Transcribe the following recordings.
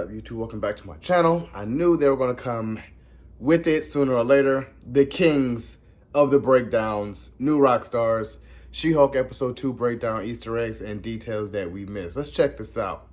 up, YouTube? Welcome back to my channel. I knew they were going to come with it sooner or later. The kings of the breakdowns, new rock stars, She-Hulk episode 2 breakdown, Easter eggs, and details that we missed. Let's check this out.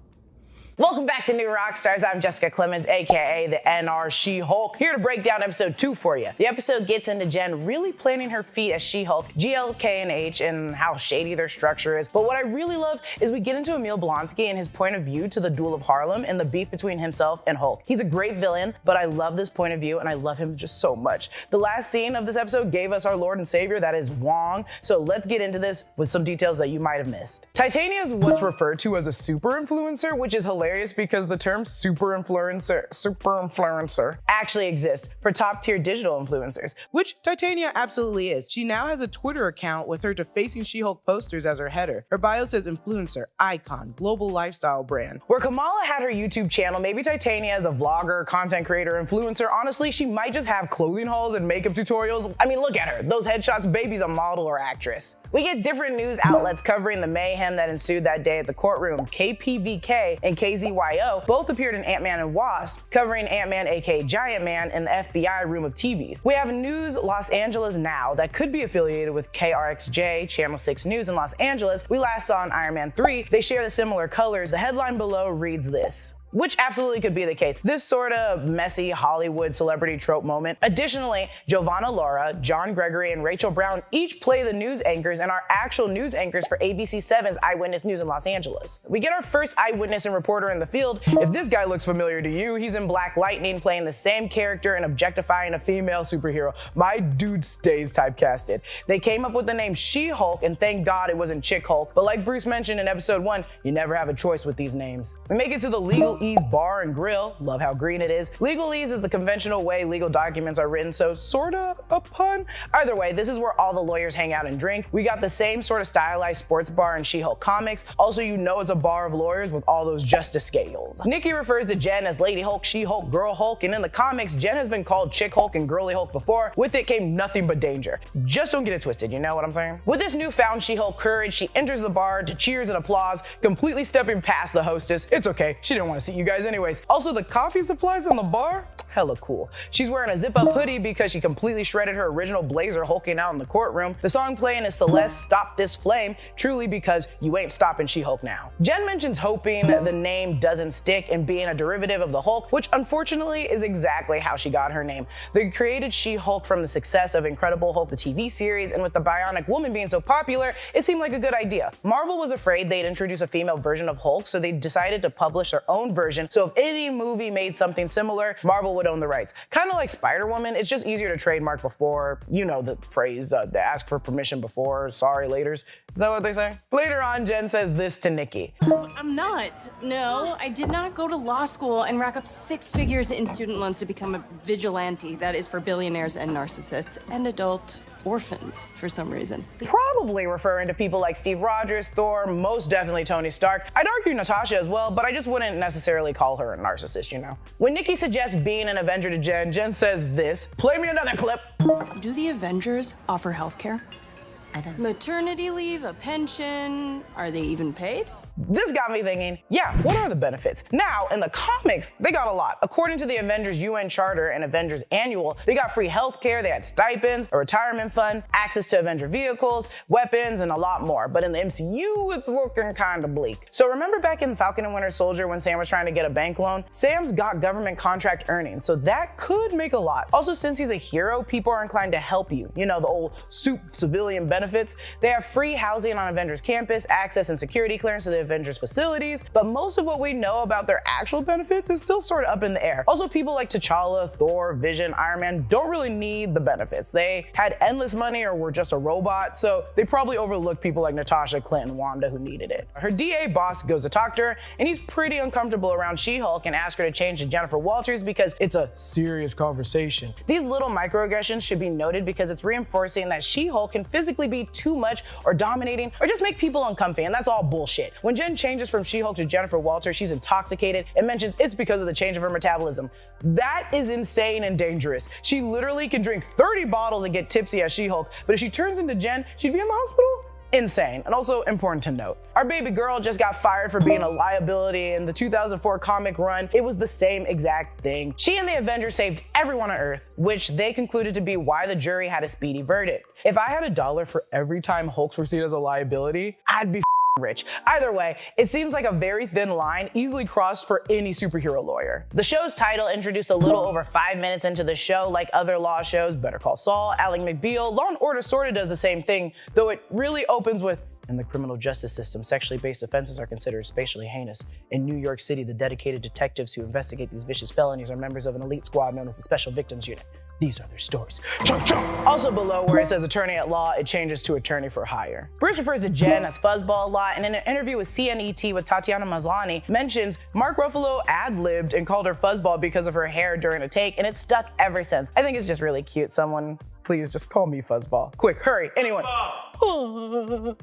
Welcome back to New Rockstars. I'm Jessica Clemens, aka the NR She-Hulk, here to break down episode 2 for you. The episode gets into Jen really planting her feet as She-Hulk, GLK&H, and how shady their structure is. But what I really love is we get into Emil Blonsky and his point of view to the Duel of Harlem and the beef between himself and Hulk. He's a great villain, but I love this point of view and I love him just so much. The last scene of this episode gave us our Lord and Savior, that is Wong. So let's get into this with some details that you might have missed. Titania is what's referred to as a super influencer, which is hilarious because the term super influencer actually exists for top tier digital influencers, which Titania absolutely is. She now has a Twitter account with her defacing She-Hulk posters as her header. Her bio says influencer, icon, global lifestyle brand. Where Kamala had her YouTube channel, maybe Titania is a vlogger, content creator, influencer. Honestly, she might just have clothing hauls and makeup tutorials. I mean, look at her. Those headshots, baby's a model or actress. We get different news outlets covering the mayhem that ensued that day at the courtroom. KPVK and KZYO both appeared in Ant-Man and Wasp, covering Ant-Man aka Giant Man in the FBI room of TVs. We have News Los Angeles Now that could be affiliated with KRXJ, Channel 6 News in Los Angeles. We last saw in Iron Man 3. They share the similar colors. The headline below reads this, which absolutely could be the case. This sort of messy Hollywood celebrity trope moment. Additionally, Giovanna Laura, John Gregory, and Rachel Brown each play the news anchors and are actual news anchors for ABC7's Eyewitness News in Los Angeles. We get our first eyewitness and reporter in the field. If this guy looks familiar to you, he's in Black Lightning playing the same character and objectifying a female superhero. My dude stays typecasted. They came up with the name She-Hulk, and thank God it wasn't Chick Hulk, but like Bruce mentioned in episode 1, you never have a choice with these names. We make it to the Legal Ease Bar and Grill. Love how green it is. Legalese is the conventional way legal documents are written, so sorta a pun. Either way, this is where all the lawyers hang out and drink. We got the same sort of stylized sports bar in She-Hulk comics. Also, you know it's a bar of lawyers with all those justice scales. Nikki refers to Jen as Lady Hulk, She-Hulk, Girl Hulk, and in the comics, Jen has been called Chick Hulk and Girly Hulk before. With it came nothing but danger. Just don't get it twisted, you know what I'm saying? With this newfound She-Hulk courage, she enters the bar to cheers and applause, completely stepping past the hostess. It's okay, she didn't want to see you guys anyways. Also, the coffee supplies on the bar, hella cool. She's wearing a zip-up hoodie because she completely shredded her original blazer hulking out in the courtroom. The song playing is Celeste, Stop This Flame, truly because you ain't stopping She-Hulk now. Jen mentions hoping the name doesn't stick and being a derivative of the Hulk, which unfortunately is exactly how she got her name. They created She-Hulk from the success of Incredible Hulk, the TV series, and with the Bionic Woman being so popular, it seemed like a good idea. Marvel was afraid they'd introduce a female version of Hulk, so they decided to publish their own version. So if any movie made something similar, Marvel would own the rights. Kind of like Spider-Woman, it's just easier to trademark before, you know the phrase, they ask for permission before, sorry laters. Is that what they say? Later on, Jen says this to Nikki. I'm not. No, I did not go to law school and rack up 6 figures in student loans to become a vigilante. That is for billionaires and narcissists and adult orphans for some reason. Probably referring to people like Steve Rogers, Thor, most definitely Tony Stark. I'd argue Natasha as well, but I just wouldn't necessarily call her a narcissist, you know? When Nikki suggests being an Avenger to Jen, Jen says this, play me another clip. Do the Avengers offer healthcare? I don't. Maternity leave, a pension, are they even paid? This got me thinking, yeah, what are the benefits? Now, in the comics, they got a lot. According to the Avengers UN Charter and Avengers Annual, they got free healthcare, they had stipends, a retirement fund, access to Avenger vehicles, weapons, and a lot more. But in the MCU, it's looking kind of bleak. So remember back in Falcon and Winter Soldier when Sam was trying to get a bank loan? Sam's got government contract earnings, so that could make a lot. Also, since he's a hero, people are inclined to help you. You know, the old soup civilian benefits. They have free housing on Avengers campus, access and security clearance to the Avengers facilities, but most of what we know about their actual benefits is still sort of up in the air. Also, people like T'Challa, Thor, Vision, Iron Man don't really need the benefits. They had endless money or were just a robot, so they probably overlooked people like Natasha, Clint, and Wanda who needed it. Her DA boss goes to talk to her, and he's pretty uncomfortable around She-Hulk and asks her to change to Jennifer Walters because it's a serious conversation. These little microaggressions should be noted because it's reinforcing that She-Hulk can physically be too much or dominating or just make people uncomfy, and that's all bullshit. When Jen changes from She-Hulk to Jennifer Walters, she's intoxicated and mentions it's because of the change of her metabolism. That is insane and dangerous. She literally can drink 30 bottles and get tipsy as She-Hulk, but if she turns into Jen, she'd be in the hospital? Insane, and also important to note. Our baby girl just got fired for being a liability in the 2004 comic run. It was the same exact thing. She and the Avengers saved everyone on Earth, which they concluded to be why the jury had a speedy verdict. If I had $1 for every time Hulks were seen as a liability, I'd be rich. Either way, it seems like a very thin line, easily crossed for any superhero lawyer. The show's title introduced a little over 5 minutes into the show, like other law shows, Better Call Saul, Ally McBeal. Law & Order sorta does the same thing, though it really opens with, in the criminal justice system, sexually based offenses are considered spatially heinous. In New York City, the dedicated detectives who investigate these vicious felonies are members of an elite squad known as the Special Victims Unit. These are their stories. Chunk, chunk. Also below where it says attorney at law, it changes to attorney for hire. Bruce refers to Jen as Fuzzball a lot, and in an interview with CNET with Tatiana Maslany, mentions Mark Ruffalo ad-libbed and called her Fuzzball because of her hair during a take, and it's stuck ever since. I think it's just really cute. Someone, please just call me Fuzzball. Quick, hurry, anyone.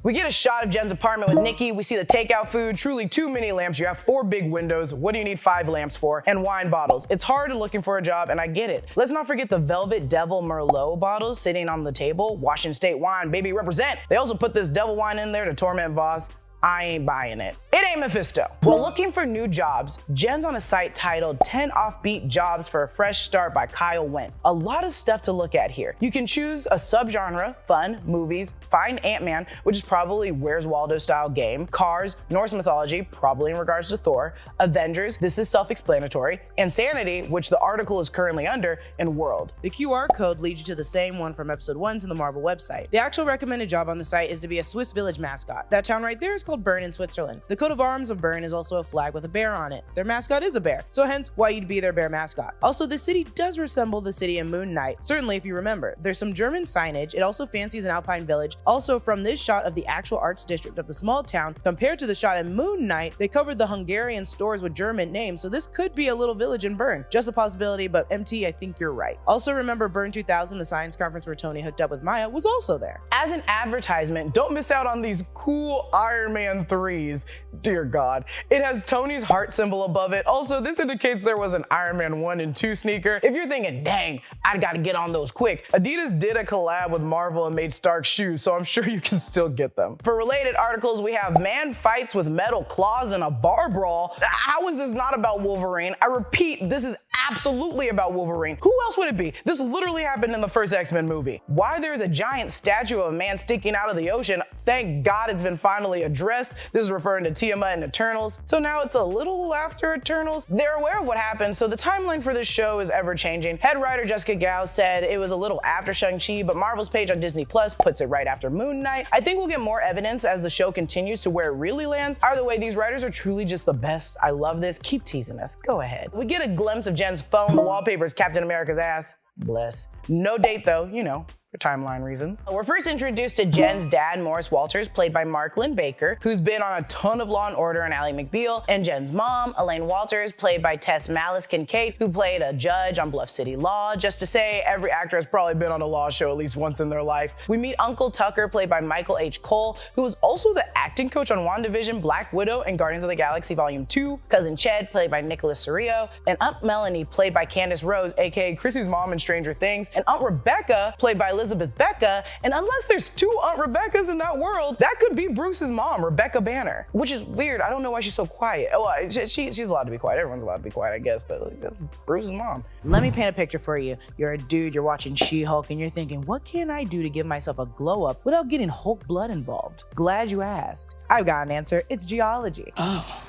We get a shot of Jen's apartment with Nikki. We see the takeout food, truly too many lamps. You have 4 big windows. What do you need 5 lamps for? And wine bottles. It's hard looking for a job, and I get it. Let's not forget the Velvet Devil Merlot bottles sitting on the table. Washington State wine, baby, represent. They also put this devil wine in there to torment Voss. I ain't buying it. It ain't Mephisto. While looking for new jobs, Jen's on a site titled 10 Offbeat Jobs for a Fresh Start by Kyle Wendt. A lot of stuff to look at here. You can choose a subgenre, fun, movies, find Ant-Man, which is probably Where's Waldo style game, Cars, Norse mythology, probably in regards to Thor, Avengers, this is self-explanatory, Insanity, which the article is currently under, and World. The QR code leads you to the same one from episode 1 to the Marvel website. The actual recommended job on the site is to be a Swiss Village mascot. That town right there is called Bern in Switzerland. The coat of arms of Bern is also a flag with a bear on it. Their mascot is a bear, so hence why you'd be their bear mascot. Also, the city does resemble the city in Moon Knight, certainly if you remember. There's some German signage. It also fancies an alpine village. Also, from this shot of the actual arts district of the small town, compared to the shot in Moon Knight, they covered the Hungarian stores with German names, so this could be a little village in Bern. Just a possibility, but MT, I think you're right. Also, remember Bern 2000, the science conference where Tony hooked up with Maya, was also there. As an advertisement, don't miss out on these cool Iron Man 3s. Dear God. It has Tony's heart symbol above it. Also, this indicates there was an Iron Man 1 and 2 sneaker. If you're thinking, dang, I gotta get on those quick, Adidas did a collab with Marvel and made Stark shoes, so I'm sure you can still get them. For related articles, we have man fights with metal claws in a bar brawl. How is this not about Wolverine? I repeat, this is absolutely about Wolverine. Who else would it be? This literally happened in the first X-Men movie. Why there's a giant statue of a man sticking out of the ocean, thank God it's been finally addressed. This is referring to Tiamat and Eternals. So now it's a little after Eternals. They're aware of what happened, so the timeline for this show is ever changing. Head writer Jessica Gao said it was a little after Shang-Chi, but Marvel's page on Disney Plus puts it right after Moon Knight. I think we'll get more evidence as the show continues to where it really lands. Either way, these writers are truly just the best. I love this. Keep teasing us. Go ahead. We get a glimpse of Jen's phone. The wallpaper is Captain America's ass. Bless. No date though, you know, for timeline reasons. We're first introduced to Jen's dad, Morris Walters, played by Mark Lynn Baker, who's been on a ton of Law & Order and Ally McBeal, and Jen's mom, Elaine Walters, played by Tess Malice Kincaid, who played a judge on Bluff City Law. Just to say, every actor has probably been on a law show at least once in their life. We meet Uncle Tucker, played by Michael H. Cole, who was also the acting coach on WandaVision, Black Widow, and Guardians of the Galaxy Volume 2, Cousin Ched, played by Nicholas Cerrillo, and Aunt Melanie, played by Candace Rose, aka Chrissy's mom in Stranger Things, and Aunt Rebecca, played by Elizabeth Becca. And unless there's 2 Aunt Rebeccas in that world, that could be Bruce's mom, Rebecca Banner, which is weird. I don't know why she's so quiet. Oh, she's allowed to be quiet. Everyone's allowed to be quiet, I guess, but like, that's Bruce's mom. Let me paint a picture for you. You're a dude, you're watching She-Hulk, and you're thinking, what can I do to give myself a glow up without getting Hulk blood involved? Glad you asked. I've got an answer. It's Geology.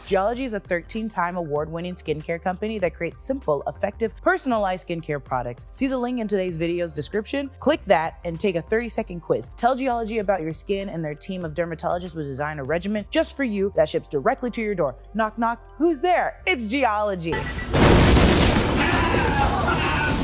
Geology is a 13-time award-winning skincare company that creates simple, effective, personalized skincare products. See the link in today's video's description? Click that and take a 30-second quiz. Tell Geology about your skin, and their team of dermatologists will design a regimen just for you that ships directly to your door. Knock, knock. Who's there? It's Geology.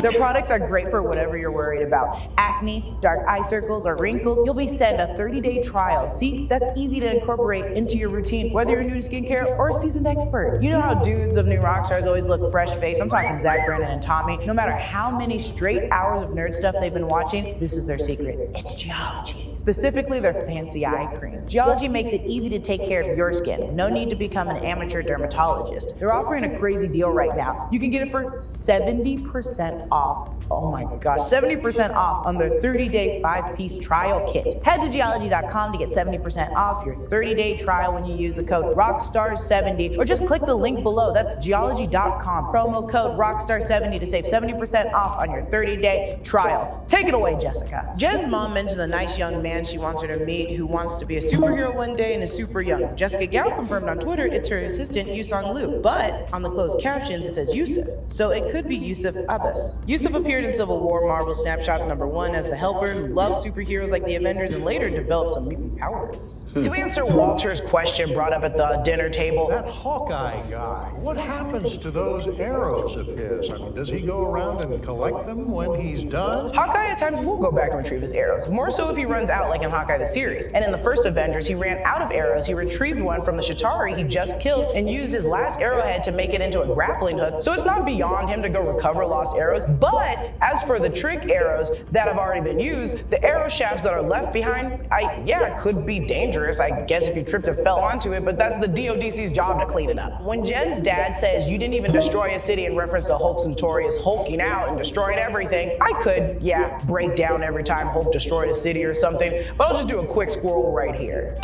Their products are great for whatever you're worried about. Acne, dark eye circles, or wrinkles. You'll be sent a 30-day trial. See, that's easy to incorporate into your routine, whether you're new to skincare or a seasoned expert. You know how dudes of New Rockstars always look fresh-faced? I'm talking Zach Brennan and Tommy. No matter how many straight hours of nerd stuff they've been watching, this is their secret. It's Geology. Specifically, their fancy eye cream. Geology makes it easy to take care of your skin. No need to become an amateur dermatologist. They're offering a crazy deal right now. You can get it for 70% off Oh my gosh, 70% off on their 30-day 5-piece trial kit. Head to geology.com to get 70% off your 30-day trial when you use the code ROCKSTAR70, or just click the link below. That's geology.com. Promo code ROCKSTAR70 to save 70% off on your 30-day trial. Take it away, Jessica. Jen's mom mentioned a nice young man she wants her to meet who wants to be a superhero one day and is super young. Jessica Gao confirmed on Twitter it's her assistant, Yusong Liu, but on the closed captions it says Yusuf, so it could be Yusuf Abbas. Yusuf appeared in Civil War Marvel Snapshots #1 as the helper who loves superheroes like the Avengers and later developed some mutant powers. To answer Walter's question brought up at the dinner table, That Hawkeye guy, what happens to those arrows of his? I mean, does he go around and collect them when he's done? Hawkeye at times will go back and retrieve his arrows, more so if he runs out like in Hawkeye the series. And in the first Avengers, he ran out of arrows, he retrieved one from the Chitauri he just killed and used his last arrowhead to make it into a grappling hook, so it's not beyond him to go recover lost arrows. But as for the trick arrows that have already been used, the arrow shafts that are left behind, it could be dangerous, I guess, if you tripped and fell onto it, but that's the DODC's job to clean it up. When Jen's dad says you didn't even destroy a city in reference to Hulk's notorious hulking out and destroying everything, I could, break down every time Hulk destroyed a city or something, but I'll just do a quick scroll right here.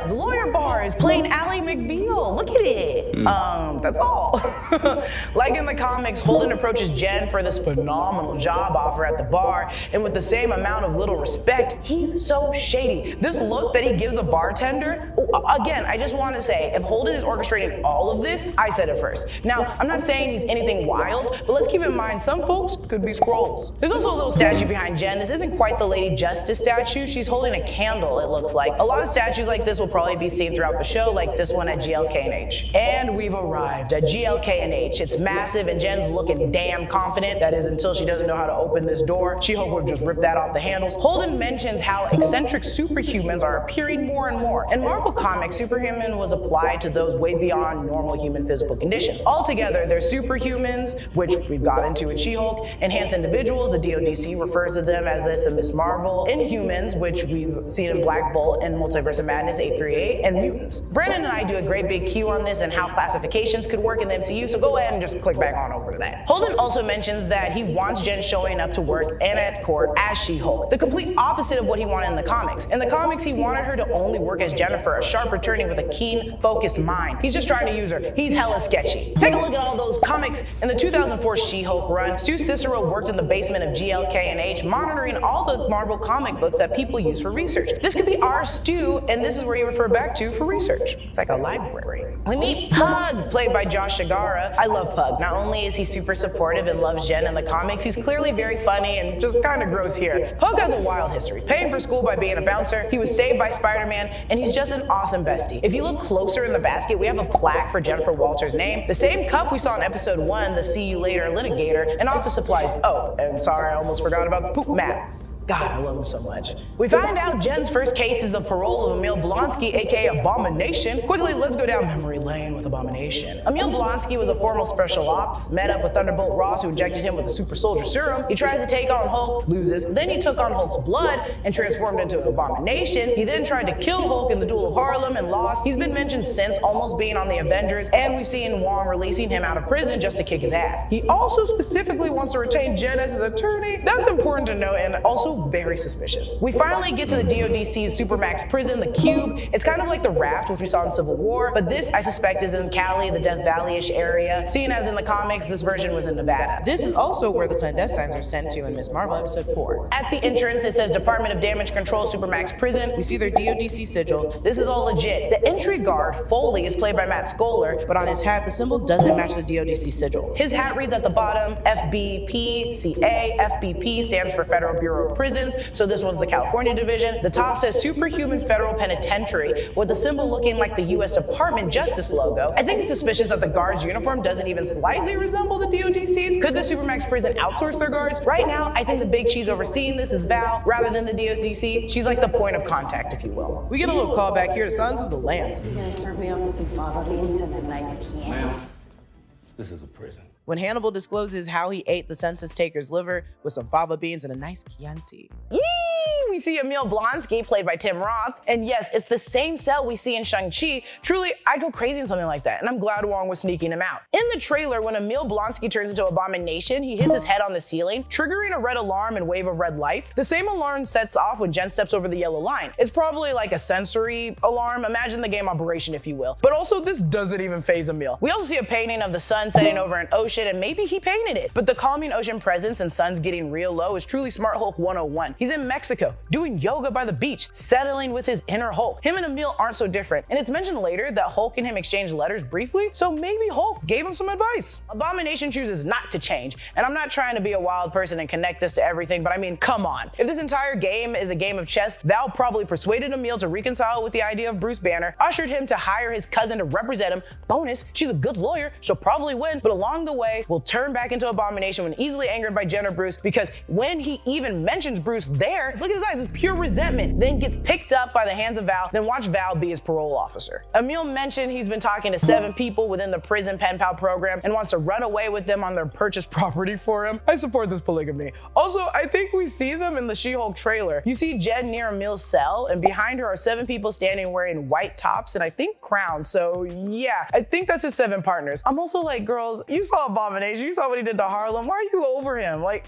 The lawyer bar is playing Ally McBeal. Look at it. That's all. Like in the comics, Holden approaches Jen for this phenomenal job offer at the bar, and with the same amount of little respect, he's so shady. This look that he gives the bartender, again, I just want to say, if Holden is orchestrating all of this, I said it first. Now, I'm not saying he's anything wild, but let's keep in mind some folks could be Skrulls. There's also a little statue behind Jen. This isn't quite the Lady Justice statue. She's holding a candle, it looks like. A lot of statues like this will probably be seen throughout the show, like this one at GLK&H. And we've arrived at GLK&H. It's massive and Jen's looking damn confident. That is until she doesn't know how to open this door. She-Hulk would just rip that off the handles. Holden mentions how eccentric superhumans are appearing more and more. In Marvel Comics, superhuman was applied to those way beyond normal human physical conditions. Altogether, they're superhumans, which we've got into in She-Hulk, enhanced individuals, the DODC refers to them as this in Miss Marvel, Inhumans, which we've seen in Black Bolt and Multiverse of Madness 838, and mutants. Brandon and I do a great big Q on this and how classifications could work in the MCU, so go ahead and just click back on over to that. Holden also mentions that he wants Jen showing up to work and at court as She-Hulk, the complete opposite of what he wanted in the comics. In the comics, he wanted her to only work as Jennifer, a sharp attorney with a keen, focused mind. He's just trying to use her. He's hella sketchy. Take a look at all those comics. In the 2004 She-Hulk run, Stu Cicero worked in the basement of GLK&H, monitoring all the Marvel comic books that people use for research. This could be our Stu, and this is where you refer back to for research. It's like a library. We meet Pug, played by Josh Shigara. I love Pug. Not only is he super supportive and loves Jen in the comics, he's clearly very funny and just kind of gross here. Pug has a wild history, paying for school by being a bouncer. He was saved by Spider-Man, and he's just an awesome bestie. If you look closer in the basket, we have a plaque for Jennifer Walters' name, the same cup we saw in episode 1, the See You Later Litigator, and office supplies. Oh, and sorry, I almost forgot about the poop map. God, I love him so much. We find out Jen's first case is the parole of Emil Blonsky, aka Abomination. Quickly, let's go down memory lane with Abomination. Emil Blonsky was a former special ops, met up with Thunderbolt Ross, who injected him with the super soldier serum. He tries to take on Hulk, loses. Then he took on Hulk's blood and transformed into an Abomination. He then tried to kill Hulk in the Duel of Harlem and lost. He's been mentioned since almost being on the Avengers, and we've seen Wong releasing him out of prison just to kick his ass. He also specifically wants to retain Jen as his attorney. That's important to know, and also very suspicious. We finally get to the DODC's Supermax prison, the Cube. It's kind of like the Raft, which we saw in Civil War, but this, I suspect, is in Cali, the Death Valley-ish area. Seeing as in the comics, this version was in Nevada. This is also where the clandestines are sent to in Miss Marvel episode 4. At the entrance, it says Department of Damage Control Supermax Prison. We see their DODC sigil. This is all legit. The entry guard, Foley, is played by Matt Scholar, But on his hat, the symbol doesn't match the DODC sigil. his hat reads at the bottom, FBPCA. FBP stands for Federal Bureau of Prisons, so this one's the California division. The top says Superhuman Federal Penitentiary, with the symbol looking like the U.S. Department Justice logo. I think it's suspicious that the guard's uniform doesn't even slightly resemble the DODC's. Could the Supermax prison outsource their guards? Right now, I think the big cheese overseeing this is Val, rather than the DODC. She's like the point of contact, if you will. We get a little call back here to Sons of the Lambs. You're gonna serve me up with some fava beans and a nice can. This is a prison. When Hannibal discloses how he ate the census taker's liver with some fava beans and a nice Chianti. Yee! we see Emil Blonsky, played by Tim Roth, and yes, it's the same cell we see in Shang-Chi. Truly, I'd go crazy in something like that, and I'm glad Wong was sneaking him out. In the trailer, when Emil Blonsky turns into Abomination, he hits his head on the ceiling, triggering a red alarm and wave of red lights. The same alarm sets off when Jen steps over the yellow line. It's probably like a sensory alarm, imagine the game Operation if you will. But also, this doesn't even phase Emil. We also see a painting of the sun setting over an ocean, and maybe he painted it. But the calming ocean presence and suns getting real low is truly Smart Hulk 101. He's in Mexico, doing yoga by the beach, settling with his inner Hulk. Him and Emil aren't so different, and it's mentioned later that Hulk and him exchanged letters briefly, so maybe Hulk gave him some advice. Abomination chooses not to change, and I'm not trying to be a wild person and connect this to everything, but I mean, come on. If this entire game is a game of chess, Val probably persuaded Emil to reconcile with the idea of Bruce Banner, ushered him to hire his cousin to represent him. Bonus, she's a good lawyer, she'll probably win, but along the way, will turn back into Abomination when easily angered by Jen or Bruce, because when he even mentions Bruce there, look at his eyes, it's pure resentment, then gets picked up by the hands of Val, then watch Val be his parole officer. Emil mentioned he's been talking to 7 people within the prison pen pal program and wants to run away with them on their purchased property for him. I support this polygamy. Also, I think we see them in the She-Hulk trailer. You see Jen near Emil's cell, and behind her are 7 people standing wearing white tops and I think crowns. So yeah, I think that's his 7 partners. I'm also like, girls, you saw Abomination, you saw what he did to Harlem. Why are you over him? Like,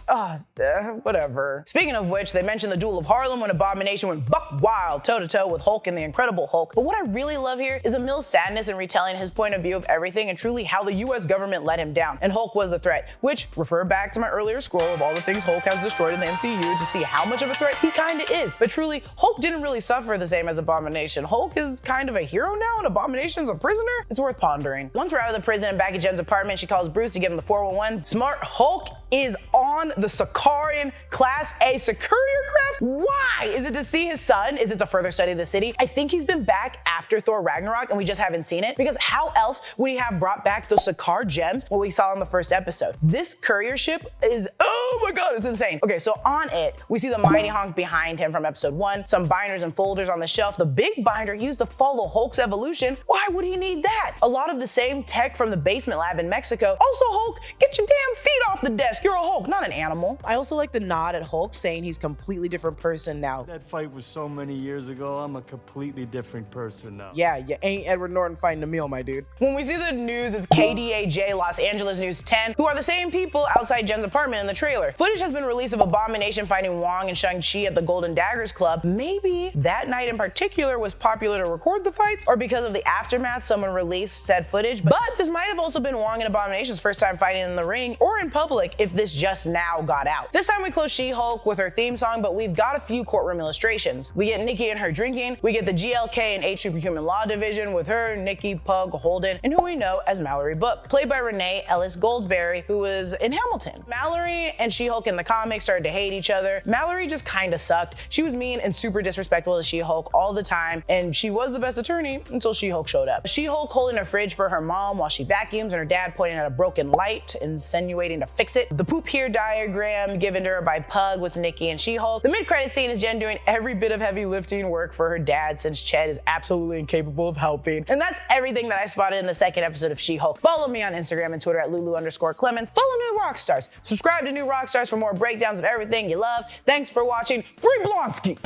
whatever. Speaking of which, they mentioned the Duel of Harlem when Abomination went buck wild toe-to-toe with Hulk and the Incredible Hulk. But what I really love here is Emil's sadness in retelling his point of view of everything and truly how the US government let him down, and Hulk was the threat, which refer back to my earlier scroll of all the things Hulk has destroyed in the MCU to see how much of a threat he kinda is. But truly, Hulk didn't really suffer the same as Abomination. Hulk is kind of a hero now and Abomination's a prisoner? It's worth pondering. Once we're out of the prison and back at Jen's apartment, she calls Bruce to give him the 411. Smart Hulk is on the Sakarian Class A Superior Craft? Why? Is it to see his son? Is it to further study the city? I think he's been back after Thor Ragnarok and we just haven't seen it, because how else would he have brought back those Sakaar gems, what we saw in the first episode? This courier ship is, oh my god, it's insane. Okay, so on it, we see the Mighty Honk behind him from episode 1, some binders and folders on the shelf. The big binder used to follow Hulk's evolution. Why would he need that? A lot of the same tech from the basement lab in Mexico. Also, Hulk, get your damn feet off the desk. You're a Hulk, not an animal. I also like the nod at Hulk saying he's a completely different person now. That fight was so many years ago, I'm a completely different person now. Yeah, you ain't Edward Norton fighting Emil, my dude. When we see the news, it's KDAJ Los Angeles News 10, who are the same people outside Jen's apartment in the trailer. Footage has been released of Abomination fighting Wong and Shang-Chi at the Golden Daggers Club. Maybe that night in particular was popular to record the fights, or because of the aftermath, someone released said footage. But this might have also been Wong and Abomination's first time fighting in the ring or in public if this just now got out. This time we close She-Hulk with her theme song, but we've got a few courtroom illustrations. We get Nikki and her drinking, we get the GLK and H Superhuman Law Division with her, Nikki, Pug, Holden, and who we know as Mallory Book, played by Renee Ellis Goldsberry, who was in Hamilton. Mallory and She-Hulk in the comics started to hate each other. Mallory just kinda sucked. She was mean and super disrespectful to She-Hulk all the time, and she was the best attorney until She-Hulk showed up. She-Hulk holding a fridge for her mom while she vacuums, and her dad pointing at a broken light, insinuating to fix it. The poop here diagram given to her by Pug with Nikki and She-Hulk. The mid-credit scene is Jen doing every bit of heavy lifting work for her dad, since Ched is absolutely incapable of helping. And that's everything that I spotted in the second episode of She-Hulk. Follow me on Instagram and Twitter at Lulu_Clemens. Follow New Rockstars. Subscribe to New Rockstars for more breakdowns of everything you love. Thanks for watching. Free Blonsky!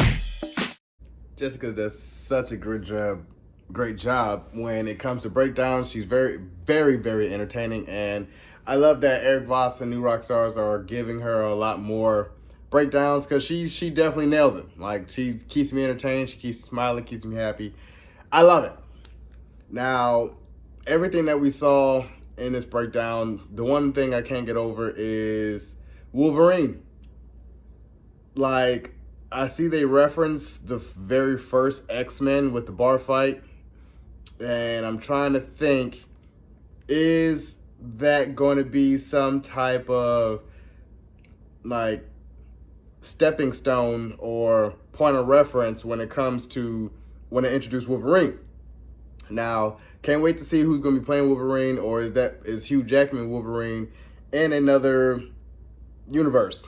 Jessica does such a great job when it comes to breakdowns. She's very, very, very entertaining, and I love that Eric Voss and New Rockstars are giving her a lot more breakdowns, because she definitely nails it. Like, she keeps me entertained, she keeps smiling, keeps me happy. I love it. Now, everything that we saw in this breakdown, the one thing I can't get over is Wolverine. Like, I see they reference the very first X-Men with the bar fight, and I'm trying to think, is that going to be some type of like stepping stone or point of reference when it comes to when they introduce Wolverine? Now, can't wait to see who's going to be playing Wolverine, or is Hugh Jackman Wolverine in another universe?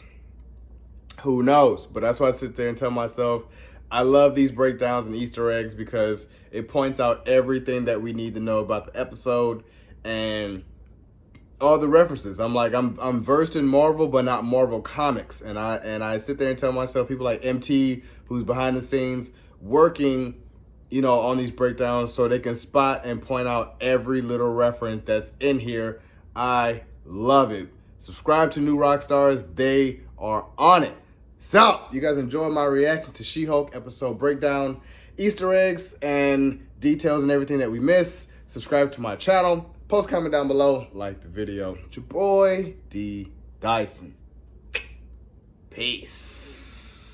Who knows? But that's why I sit there and tell myself, I love these breakdowns and Easter eggs, because it points out everything that we need to know about the episode, and all the references. I'm versed in Marvel, but not Marvel comics. And I sit there and tell myself, people like MT, who's behind the scenes working, on these breakdowns, so they can spot and point out every little reference that's in here. I love it. Subscribe to New Rockstars. They are on it. So, you guys enjoyed my reaction to She-Hulk episode breakdown, Easter eggs, and details and everything that we miss. Subscribe to my channel. Post comment down below. Like the video. It's your boy, D. Dyson. Peace.